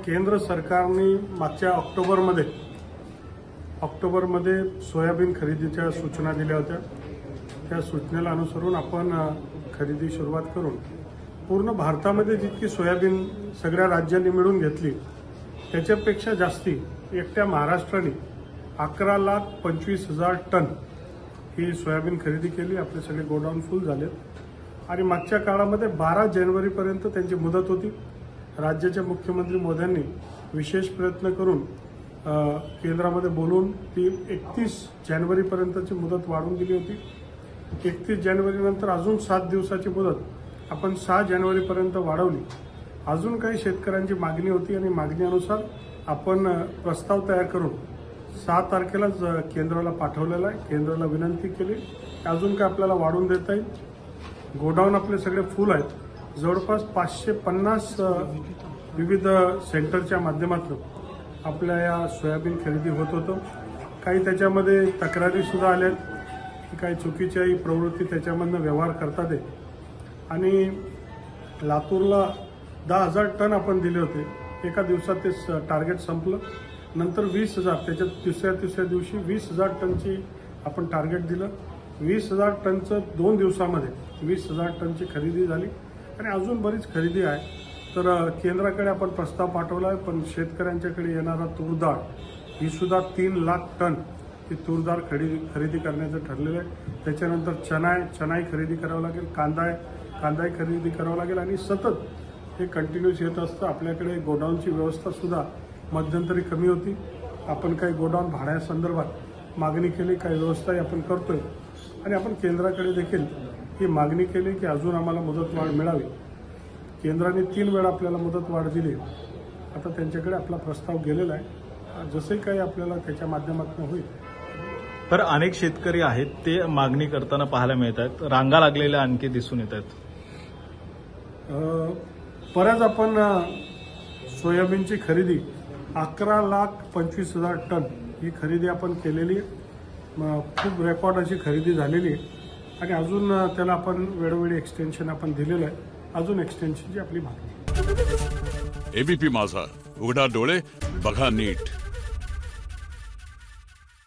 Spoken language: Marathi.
केंद्र सरकारने मागच्या ऑक्टोबरमध्ये सोयाबीन खरेदीच्या सूचना दिल्या होत्या। त्या सूचनेला अनुसरून आपण खरेदी सुरुवात करून पूर्ण भारतामध्ये जितकी सोयाबीन सगळ्या राज्यांनी मिळून घेतली त्याच्यापेक्षा जास्ती एकट्या महाराष्ट्राने 11,25,000 टन ही सोयाबीन खरेदी केली। आपले सगळे गोडाऊन फुल झाले आणि मागच्या काळामध्ये 12 जानेवारीपर्यंत त्यांची मुदत होती। राज्याचे मुख्यमंत्री मोदींनी विशेष प्रयत्न करून केंद्रामध्ये बोलून ती 31 जानेवारीपर्यंतची मुदत वाढवून दिली होती। 31 जानेवारीनंतर अजून 7 दिवसाची मुदत आपण 6 जानेवारीपर्यंत वाढवली। अजून काही शेतकऱ्यांची मागणी होती आणि मागणीनुसार आपण प्रस्ताव तयार करून 6 तारखेलाच केंद्राला पाठवलेला आहे। केंद्राला विनंती केली अजून काय आपल्याला वाढवून देता येईल। गोडाऊन आपले सगळे फुल आहेत। जवळपास 550 विविध सेंटरच्या माध्यमातून आपल्या या सोयाबीन खरेदी होत होतं। काही त्याच्यामध्ये तक्रारी सुद्धा आल्या की काही चुकीच्याही प्रवृत्ती त्याच्यामधनं व्यवहार करतात आहे आणि लातूरला 10,000 टन आपण दिले होते। एका दिवसात ते टार्गेट संपलं। नंतर 20,000 त्याच्यात तिसऱ्या दिवशी 20,000 टनची आपण टार्गेट दिलं। 20,000 टनचं 2 दिवसामध्ये 20,000 टनची खरेदी झाली आणि अजून बरीच खरेदी आहे। तर केंद्राकडे आपण प्रस्ताव पाठवला आहे, पण शेतकऱ्यांच्याकडे येणारा तूर डाळ ही सुद्धा 3 लाख टन ही तूर डाळ खरेदी करण्याचं ठरलेलं आहे। त्याच्यानंतर चनाई खरेदी करावं लागेल, कांदाही खरेदी करावं लागेल आणि सतत हे कंटिन्यूस येत असतं। आपल्याकडे गोडाऊनची व्यवस्था सुद्धा मध्यंतरी कमी होती। आपण काही गोडाऊन भाड्यासंदर्भात मागणी केली, काही व्यवस्थाही आपण करतोय आणि आपण केंद्राकडे देखील ही मागणी केली की अजून आम्हाला मुदतवाढ मिळावी। केंद्राने 3 वेळा आपल्याला मुदतवाढ दिली। आता त्यांच्याकडे आपला प्रस्ताव गेलेला आहे। जसे काही आपल्याला त्याच्या माध्यमातून होईल। तर अनेक शेतकरी आहेत ते मागणी करताना पाहायला मिळत आहेत, रांगा लागलेल्या आणखी दिसून येत आहेत। परत आपण सोयाबीनची खरेदी 11,25,000 टन ही खरेदी आपण केलेली आहे। खूप रेकॉर्ड अशी खरेदी झालेली आहे आणि अजून त्याला आपण वेळोवेळी एक्सटेन्शन आपण दिलेलं आहे। अजून एक्सटेन्शनची आपली मागणी। एबीपी माझा, उघडा डोळे बघा नीट।